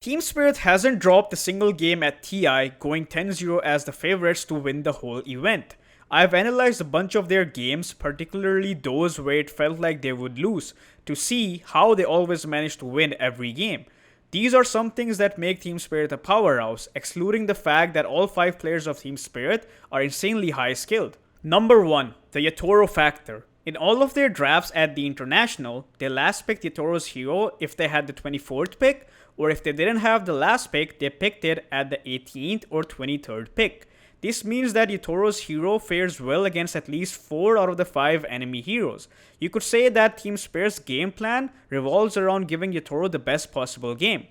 Team Spirit hasn't dropped a single game at TI, going 10-0 as the favorites to win the whole event. I've analyzed a bunch of their games, particularly those where it felt like they would lose, to see how they always manage to win every game. These are some things that make Team Spirit a powerhouse, excluding the fact that all 5 players of Team Spirit are insanely high skilled. Number 1. The Yatoro Factor. In all of their drafts at the International, they last picked Yatoro's hero if they had the 24th pick, or if they didn't have the last pick, they picked it at the 18th or 23rd pick. This means that Yatoro's hero fares well against at least 4 out of the 5 enemy heroes. You could say that Team Spirit's game plan revolves around giving Yatoro the best possible game.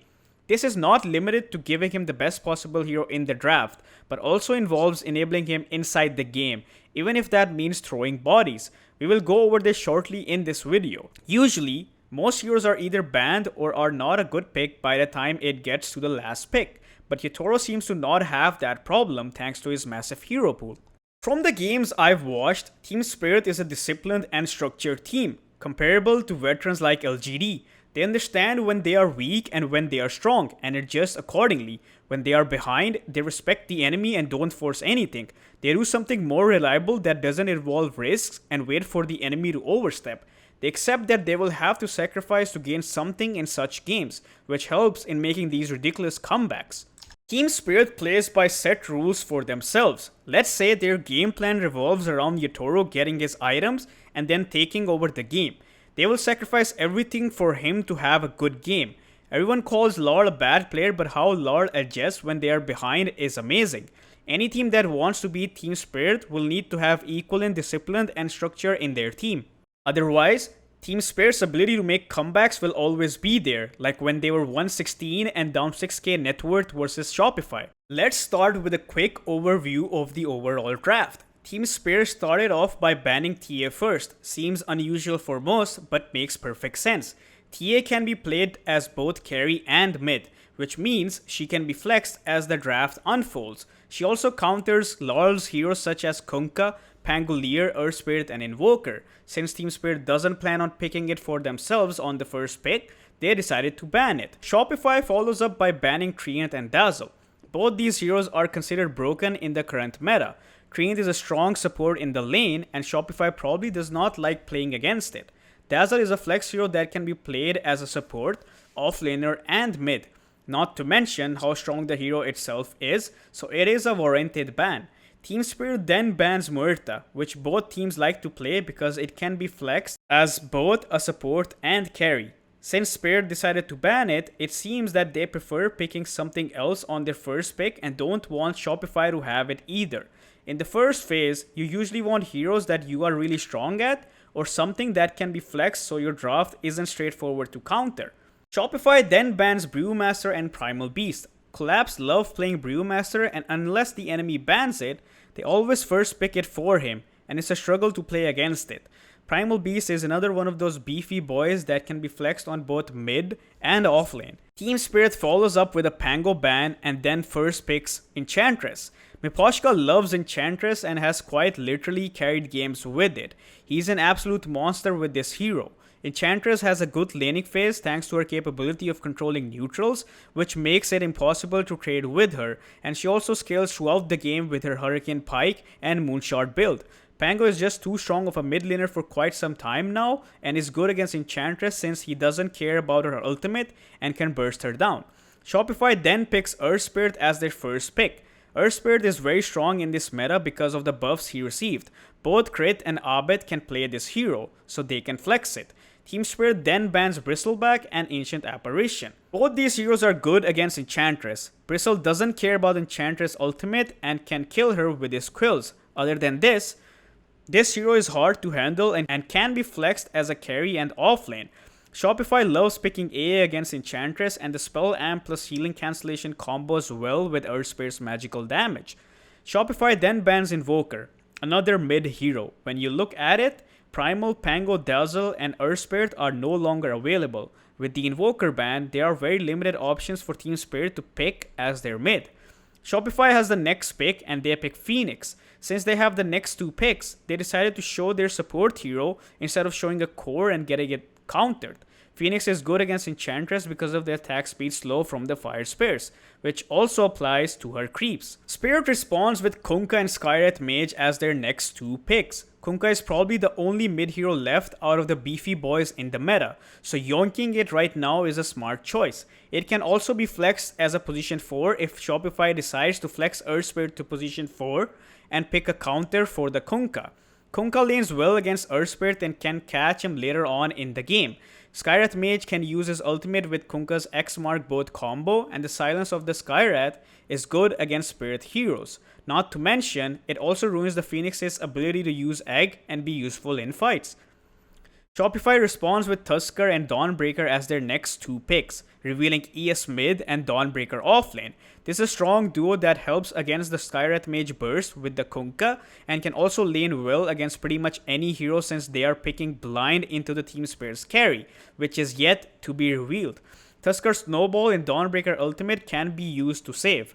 This is not limited to giving him the best possible hero in the draft, but also involves enabling him inside the game, even if that means throwing bodies. We will go over this shortly in this video. Usually, most heroes are either banned or are not a good pick by the time it gets to the last pick, but Yatoro seems to not have that problem thanks to his massive hero pool. From the games I've watched, Team Spirit is a disciplined and structured team, comparable to veterans like LGD. They understand when they are weak and when they are strong, and adjust accordingly. When they are behind, they respect the enemy and don't force anything. They do something more reliable that doesn't involve risks and wait for the enemy to overstep. They accept that they will have to sacrifice to gain something in such games, which helps in making these ridiculous comebacks. Team Spirit plays by set rules for themselves. Let's say their game plan revolves around Yatoro getting his items and then taking over the game. They will sacrifice everything for him to have a good game. Everyone calls Lord a bad player, but how Lord adjusts when they are behind is amazing. Any team that wants to beat Team Spirit will need to have equal in discipline and structure in their team. Otherwise, Team Spirit's ability to make comebacks will always be there, like when they were 116 and down 6k net worth versus Shopify. Let's start with a quick overview of the overall draft. Team Spirit started off by banning TA first. Seems unusual for most, but makes perfect sense. TA can be played as both carry and mid, which means she can be flexed as the draft unfolds. She also counters Laurel's heroes such as Kunkka, Pangolier, Earth Spirit, and Invoker. Since Team Spirit doesn't plan on picking it for themselves on the first pick, they decided to ban it. Shopify follows up by banning Treant and Dazzle. Both these heroes are considered broken in the current meta. Treant is a strong support in the lane, and Shopify probably does not like playing against it. Dazzle is a flex hero that can be played as a support, offlaner, and mid. Not to mention how strong the hero itself is, so it is a warranted ban. Team Spirit then bans Muerta, which both teams like to play because it can be flexed as both a support and carry. Since Spirit decided to ban it, it seems that they prefer picking something else on their first pick and don't want Shopify to have it either. In the first phase, you usually want heroes that you are really strong at, or something that can be flexed so your draft isn't straightforward to counter. Shopify then bans Brewmaster and Primal Beast. Collapse love playing Brewmaster, and unless the enemy bans it, they always first pick it for him, and it's a struggle to play against it. Primal Beast is another one of those beefy boys that can be flexed on both mid and offlane. Team Spirit follows up with a Pango ban and then first picks Enchantress. Miposhka loves Enchantress and has quite literally carried games with it. He's an absolute monster with this hero. Enchantress has a good laning phase thanks to her capability of controlling neutrals, which makes it impossible to trade with her, and she also scales throughout the game with her Hurricane Pike and Moonshot build. Pango is just too strong of a mid laner for quite some time now, and is good against Enchantress since he doesn't care about her ultimate and can burst her down. Shopify then picks Earth Spirit as their first pick. Earth Spirit is very strong in this meta because of the buffs he received. Both Crit and Abed can play this hero, so they can flex it. Team Spirit then bans Bristleback and Ancient Apparition. Both these heroes are good against Enchantress. Bristle doesn't care about Enchantress' ultimate and can kill her with his quills. Other than this hero is hard to handle and can be flexed as a carry and offlane. Shopify loves picking AA against Enchantress, and the spell amp plus healing cancellation combos well with Earth Spirit's magical damage. Shopify then bans Invoker, another mid hero. When you look at it, Primal, Pango, Dazzle, and Earth Spirit are no longer available. With the Invoker ban, there are very limited options for Team Spirit to pick as their mid. Shopify has the next pick and they pick Phoenix. Since they have the next two picks, they decided to show their support hero instead of showing a core and getting it countered. Phoenix is good against Enchantress because of the attack speed slow from the Fire Spears, which also applies to her creeps. Spirit responds with Kunkka and Skywrath Mage as their next 2 picks. Kunkka is probably the only mid-hero left out of the beefy boys in the meta, so yonking it right now is a smart choice. It can also be flexed as a position 4 if Shopify decides to flex Earth Spirit to position 4 and pick a counter for the Kunkka. Kunkka lanes well against Earth Spirit and can catch him later on in the game. Skywrath Mage can use his ultimate with Kunkka's X Mark both combo, and the silence of the Skywrath is good against Spirit heroes. Not to mention, it also ruins the Phoenix's ability to use Egg and be useful in fights. Shopify responds with Tusker and Dawnbreaker as their next 2 picks, revealing ES mid and Dawnbreaker offlane. This is a strong duo that helps against the Skywrath Mage burst with the Kunkka and can also lane well against pretty much any hero since they are picking blind into the Team Spirit's carry, which is yet to be revealed. Tusker Snowball and Dawnbreaker ultimate can be used to save.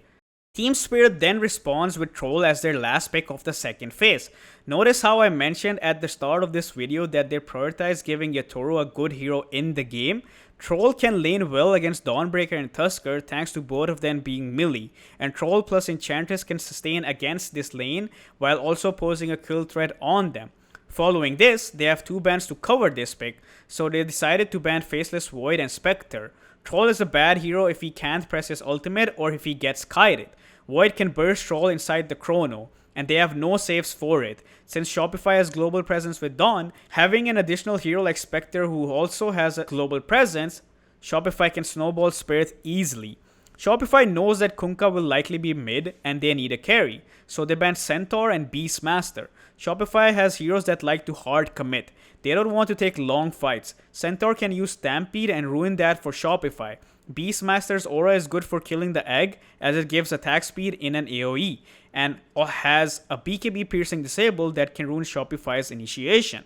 Team Spirit then responds with Troll as their last pick of the second phase. Notice how I mentioned at the start of this video that they prioritize giving Yatoro a good hero in the game. Troll can lane well against Dawnbreaker and Tusker thanks to both of them being melee, and Troll plus Enchantress can sustain against this lane while also posing a kill threat on them. Following this, they have 2 bans to cover this pick, so they decided to ban Faceless Void and Spectre. Troll is a bad hero if he can't press his ultimate or if he gets kited. Void can burst Troll inside the Chrono, and they have no saves for it. Since Shopify has global presence with Dawn, having an additional hero like Spectre who also has a global presence, Shopify can snowball Spirit easily. Shopify knows that Kunkka will likely be mid and they need a carry, so they ban Centaur and Beastmaster. Shopify has heroes that like to hard commit. They don't want to take long fights. Centaur can use Stampede and ruin that for Shopify. Beastmaster's aura is good for killing the egg as it gives attack speed in an AoE and has a BKB piercing disabled that can ruin Shopify's initiation.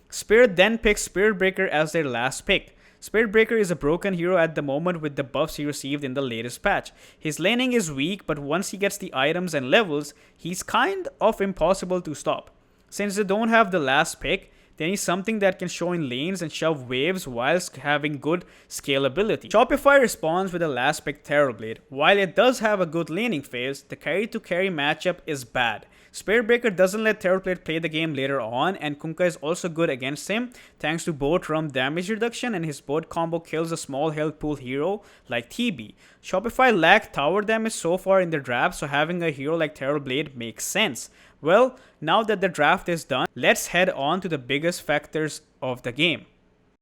Spirit then picks Spirit Breaker as their last pick. Spirit Breaker is a broken hero at the moment with the buffs he received in the latest patch. His laning is weak, but once he gets the items and levels, he's kind of impossible to stop. Since they don't have the last pick, they need something that can show in lanes and shove waves whilst having good scalability. Shopify responds with the last pick Terrorblade. While it does have a good laning phase, the carry to carry matchup is bad. Spirit Breaker doesn't let Terrorblade play the game later on, and Kunkka is also good against him thanks to both Rum damage reduction and his board combo kills a small health pool hero like TB. Shopify lacked tower damage so far in their draft, so having a hero like Terrorblade makes sense. Well, now that the draft is done, let's head on to the biggest factors of the game.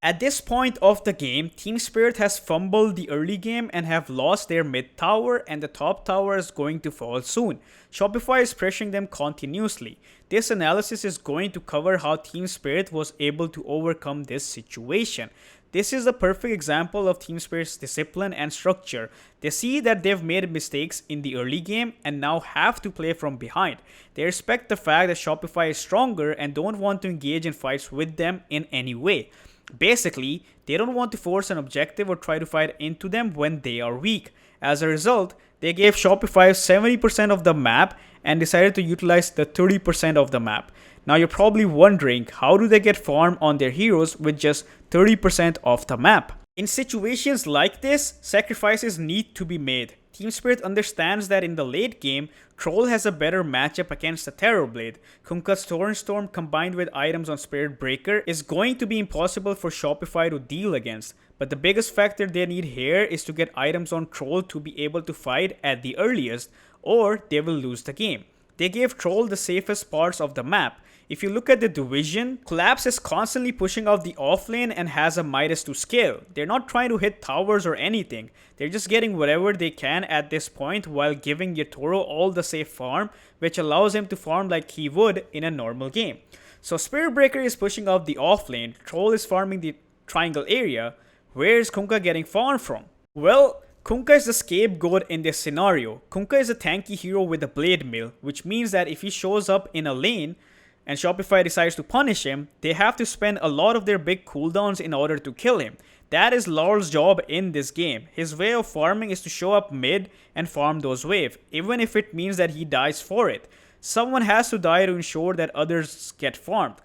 At this point of the game, Team Spirit has fumbled the early game and have lost their mid tower, and the top tower is going to fall soon. Shopify is pressuring them continuously. This analysis is going to cover how Team Spirit was able to overcome this situation. This is a perfect example of Team Spirit's discipline and structure. They see that they've made mistakes in the early game and now have to play from behind. They respect the fact that Shopify is stronger and don't want to engage in fights with them in any way. Basically, they don't want to force an objective or try to fight into them when they are weak. As a result, they gave Shopify 70% of the map and decided to utilize the 30% of the map. Now you're probably wondering, how do they get farm on their heroes with just 30% of the map? In situations like this, sacrifices need to be made. Team Spirit understands that in the late game, Troll has a better matchup against the Terrorblade. Kunkka's Storm combined with items on Spirit Breaker is going to be impossible for Shopify to deal against. But the biggest factor they need here is to get items on Troll to be able to fight at the earliest, or they will lose the game. They gave Troll the safest parts of the map. If you look at the division, Collapse is constantly pushing out the offlane and has a Midas to scale. They're not trying to hit towers or anything. They're just getting whatever they can at this point while giving Yatoro all the safe farm, which allows him to farm like he would in a normal game. So Spirit Breaker is pushing out the offlane, Troll is farming the triangle area. Where is Kunkka getting farm from? Well, Kunkka is the scapegoat in this scenario. Kunkka is a tanky hero with a blade mill, which means that if he shows up in a lane, and Shopify decides to punish him, they have to spend a lot of their big cooldowns in order to kill him. That is Laurel's job in this game. His way of farming is to show up mid and farm those waves, even if it means that he dies for it. Someone has to die to ensure that others get farmed.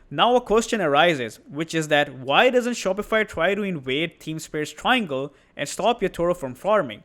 Now a question arises, which is that why doesn't Shopify try to invade Team Spirit's triangle and stop Yatoro from farming?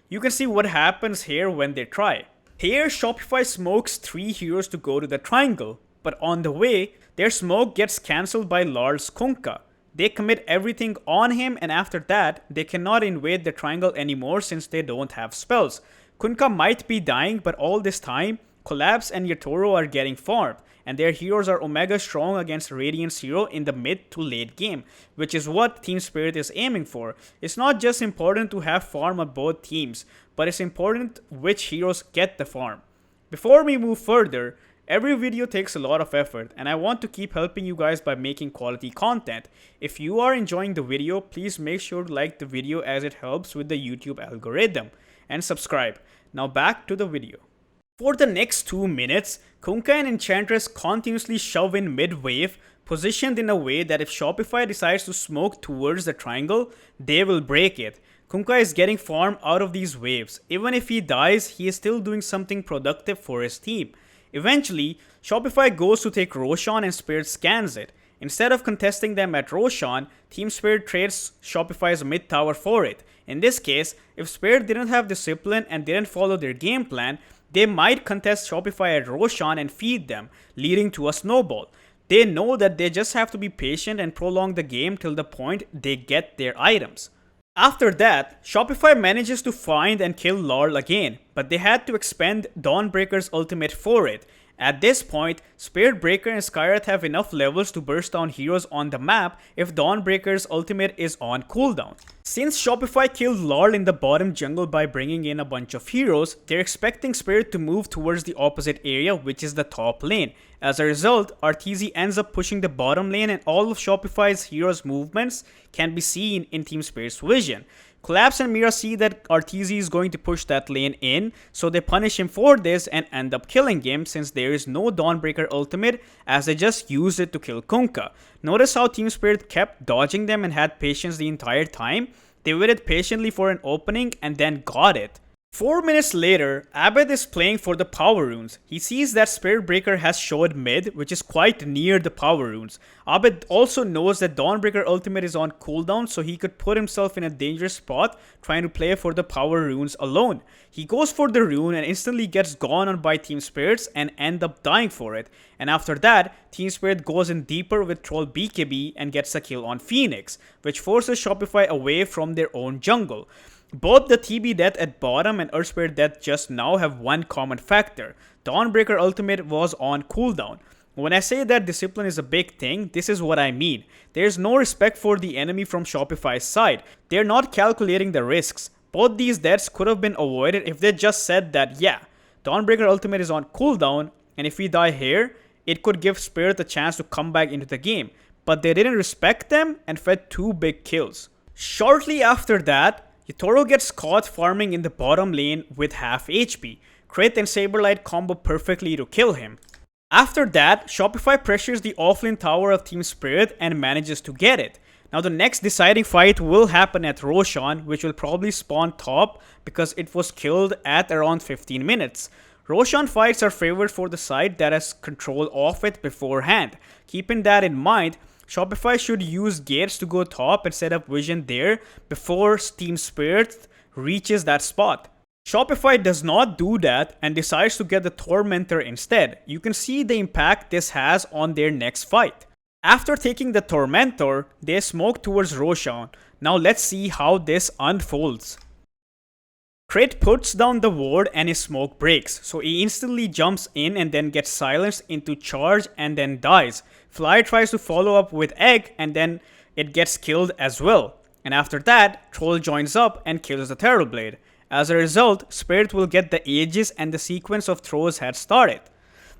You can see what happens here when they try. Here, Shopify smokes 3 heroes to go to the triangle, but on the way, their smoke gets cancelled by Lar's Kunkka. They commit everything on him, and after that, they cannot invade the triangle anymore since they don't have spells. Kunkka might be dying, but all this time, Collapse and Yatoro are getting farmed, and their heroes are Omega strong against Radiant's hero in the mid to late game, which is what Team Spirit is aiming for. It's not just important to have farm on both teams, but it's important which heroes get the farm. Before we move further, every video takes a lot of effort, and I want to keep helping you guys by making quality content. If you are enjoying the video, please make sure to like the video as it helps with the YouTube algorithm, and subscribe. Now back to the video. For the next 2 minutes, Kunkka and Enchantress continuously shove in mid-wave, positioned in a way that if Shopify decides to smoke towards the triangle, they will break it. Kunkka is getting farm out of these waves. Even if he dies, he is still doing something productive for his team. Eventually, Shopify goes to take Roshan and Spirit scans it. Instead of contesting them at Roshan, Team Spirit trades Shopify's mid tower for it. In this case, if Spirit didn't have discipline and didn't follow their game plan, they might contest Shopify at Roshan and feed them, leading to a snowball. They know that they just have to be patient and prolong the game till the point they get their items. After that, Shopify manages to find and kill Larl again, but they had to expend Dawnbreaker's ultimate for it. At this point, Spirit Breaker and Skywrath have enough levels to burst down heroes on the map if Dawnbreaker's ultimate is on cooldown. Since Shopify killed Larl in the bottom jungle by bringing in a bunch of heroes, they're expecting Spirit to move towards the opposite area, which is the top lane. As a result, Arteezy ends up pushing the bottom lane, and all of Shopify's heroes' movements can be seen in Team Spirit's vision. Collapse and Mira see that Arteezy is going to push that lane in, so they punish him for this and end up killing him since there is no Dawnbreaker ultimate, as they just used it to kill Kunkka. Notice how Team Spirit kept dodging them and had patience the entire time. They waited patiently for an opening and then got it. 4 minutes later, Abed is playing for the power runes. He sees that Spirit Breaker has showed mid, which is quite near the power runes. Abed also knows that Dawnbreaker ultimate is on cooldown, so he could put himself in a dangerous spot trying to play for the power runes alone. He goes for the rune and instantly gets gone on by Team Spirits and end up dying for it. And after that, Team Spirit goes in deeper with Troll BKB and gets a kill on Phoenix, which forces Shopify away from their own jungle. Both the TB death at bottom and Earth Spirit death just now have one common factor. Dawnbreaker ultimate was on cooldown. When I say that discipline is a big thing, this is what I mean. There's no respect for the enemy from Shopify's side. They're not calculating the risks. Both these deaths could have been avoided if they just said that, yeah, Dawnbreaker ultimate is on cooldown, and if we die here, it could give Spirit a chance to come back into the game. But they didn't respect them and fed 2 big kills. Shortly after that, Yatoro gets caught farming in the bottom lane with half HP. Crit and Saberlight combo perfectly to kill him. After that, Shopify pressures the offlane tower of Team Spirit and manages to get it. Now the next deciding fight will happen at Roshan, which will probably spawn top because it was killed at around 15 minutes. Roshan fights are favored for the side that has control of it beforehand. Keeping that in mind, Shopify should use gates to go top and set up vision there before Team Spirit reaches that spot. Shopify does not do that and decides to get the Tormentor instead. You can see the impact this has on their next fight. After taking the Tormentor, they smoke towards Roshan. Now let's see how this unfolds. Crit puts down the ward and his smoke breaks, so he instantly jumps in and then gets silenced into charge and then dies. Fly tries to follow up with Egg and then it gets killed as well. And after that, Troll joins up and kills the Terrorblade. As a result, Spirit will get the Aegis and the sequence of throws had started.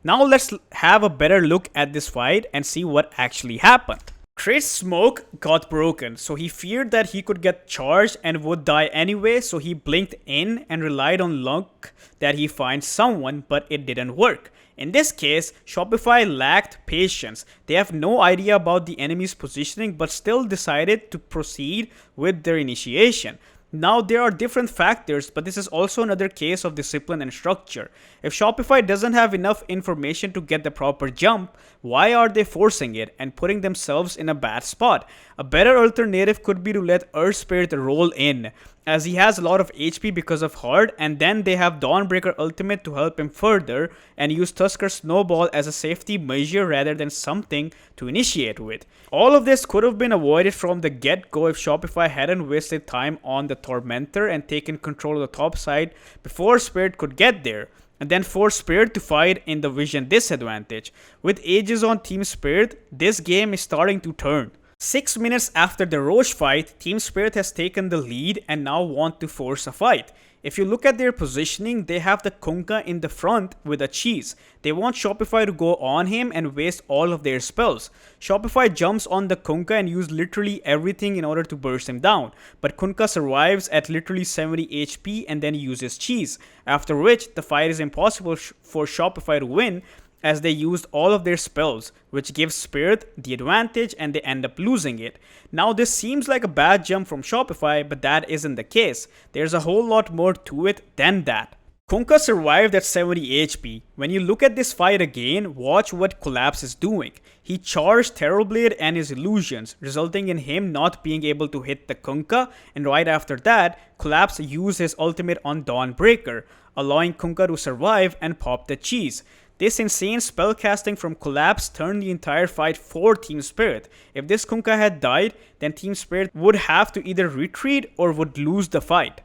Now let's have a better look at this fight and see what actually happened. Crit's smoke got broken, so he feared that he could get charged and would die anyway, so he blinked in and relied on luck that he finds someone, but it didn't work. In this case, Shopify lacked patience. They have no idea about the enemy's positioning but still decided to proceed with their initiation. Now, there are different factors, but this is also another case of discipline and structure. If Shopify doesn't have enough information to get the proper jump, why are they forcing it and putting themselves in a bad spot? A better alternative could be to let Earth Spirit roll in, as he has a lot of HP because of Hard, and then they have Dawnbreaker Ultimate to help him further, and use Tusker Snowball as a safety measure rather than something to initiate with. All of this could have been avoided from the get-go if Shopify hadn't wasted time on the Tormentor and taken control of the top side before Spirit could get there, and then force Spirit to fight in the vision disadvantage. With Aegis on Team Spirit, this game is starting to turn. 6 minutes after the Roche fight, Team Spirit has taken the lead and now want to force a fight. If you look at their positioning, they have the Kunkka in the front with a cheese. They want Shopify to go on him and waste all of their spells. Shopify jumps on the Kunkka and uses literally everything in order to burst him down. But Kunkka survives at literally 70 HP and then uses cheese. After which, the fight is impossible for Shopify to win, as they used all of their spells, which gives Spirit the advantage and they end up losing it. Now this seems like a bad jump from Shopify, but that isn't the case. There's a whole lot more to it than that. Kunkka survived at 70 HP. When you look at this fight again, watch what Collapse is doing. He charged Terrorblade and his illusions, resulting in him not being able to hit the Kunkka, and right after that, Collapse used his ultimate on Dawnbreaker, allowing Kunkka to survive and pop the cheese. This insane spellcasting from Collapse turned the entire fight for Team Spirit. If this Kunkka had died, then Team Spirit would have to either retreat or would lose the fight.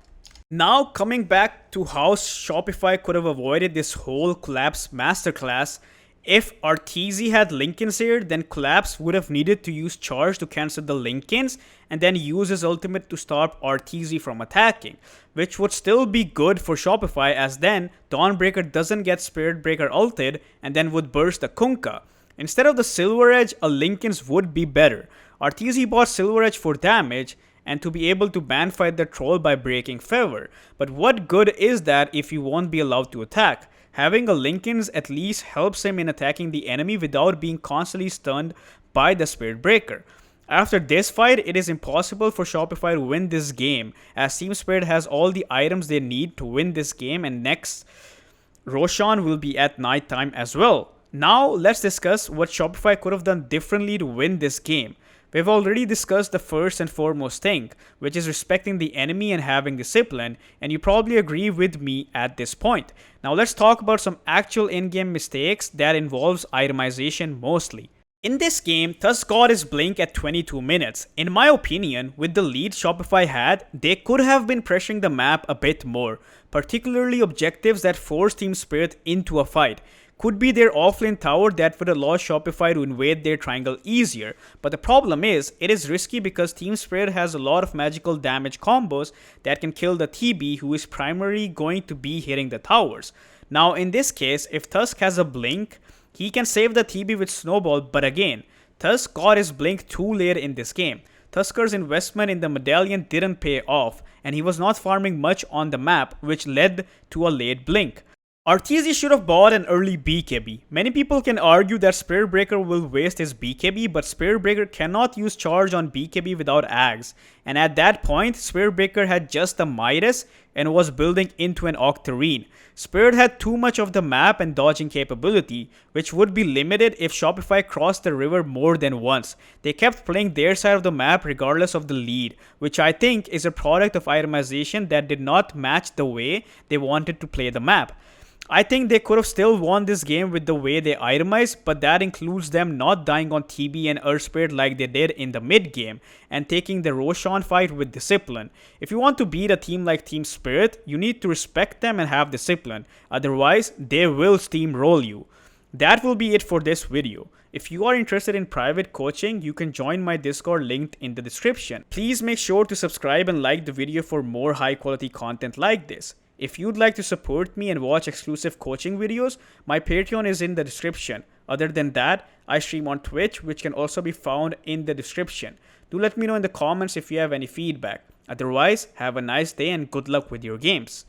Now coming back to how Shopify could have avoided this whole Collapse Masterclass, if Arteezy had Linken's here, then Collapse would have needed to use Charge to cancel the Linkens and then use his ultimate to stop Arteezy from attacking, which would still be good for Shopify, as then Dawnbreaker doesn't get Spirit Breaker ulted and then would burst the Kunkka. Instead of the Silver Edge, a Linkens would be better. Arteezy bought Silver Edge for damage and to be able to ban fight the troll by breaking Feather, but what good is that if you won't be allowed to attack? Having a Linkens at least helps him in attacking the enemy without being constantly stunned by the Spirit Breaker. After this fight, it is impossible for Shopify to win this game, as Team Spirit has all the items they need to win this game, and next, Roshan will be at night time as well. Now, let's discuss what Shopify could have done differently to win this game. We've already discussed the first and foremost thing, which is respecting the enemy and having discipline, and you probably agree with me at this point. Now let's talk about some actual in-game mistakes that involves itemization mostly. In this game, Tusk got his blink at 22 minutes. In my opinion, with the lead Shopify had, they could have been pressuring the map a bit more, particularly objectives that force Team Spirit into a fight. Could be their offlane tower that would allow Shopify to invade their triangle easier, but the problem is, it is risky because Team Spirit has a lot of magical damage combos that can kill the TB, who is primarily going to be hitting the towers. Now in this case, if Tusk has a blink, he can save the TB with Snowball, but again, Tusk got his blink too late in this game. Tusker's investment in the medallion didn't pay off, and he was not farming much on the map, which led to a late blink. Arteezy should have bought an early BKB. Many people can argue that Spirit Breaker will waste his BKB, but Spirit Breaker cannot use charge on BKB without Ags. And at that point, Spirit Breaker had just a Midas and was building into an Octarine. Spirit had too much of the map and dodging capability, which would be limited if Shopify crossed the river more than once. They kept playing their side of the map regardless of the lead, which I think is a product of itemization that did not match the way they wanted to play the map. I think they could have still won this game with the way they itemized, but that includes them not dying on TB and Earth Spirit like they did in the mid game, and taking the Roshan fight with discipline. If you want to beat a team like Team Spirit, you need to respect them and have discipline, otherwise they will steamroll you. That will be it for this video. If you are interested in private coaching, you can join my Discord linked in the description. Please make sure to subscribe and like the video for more high quality content like this. If you'd like to support me and watch exclusive coaching videos, my Patreon is in the description. Other than that, I stream on Twitch, which can also be found in the description. Do let me know in the comments if you have any feedback. Otherwise, have a nice day and good luck with your games.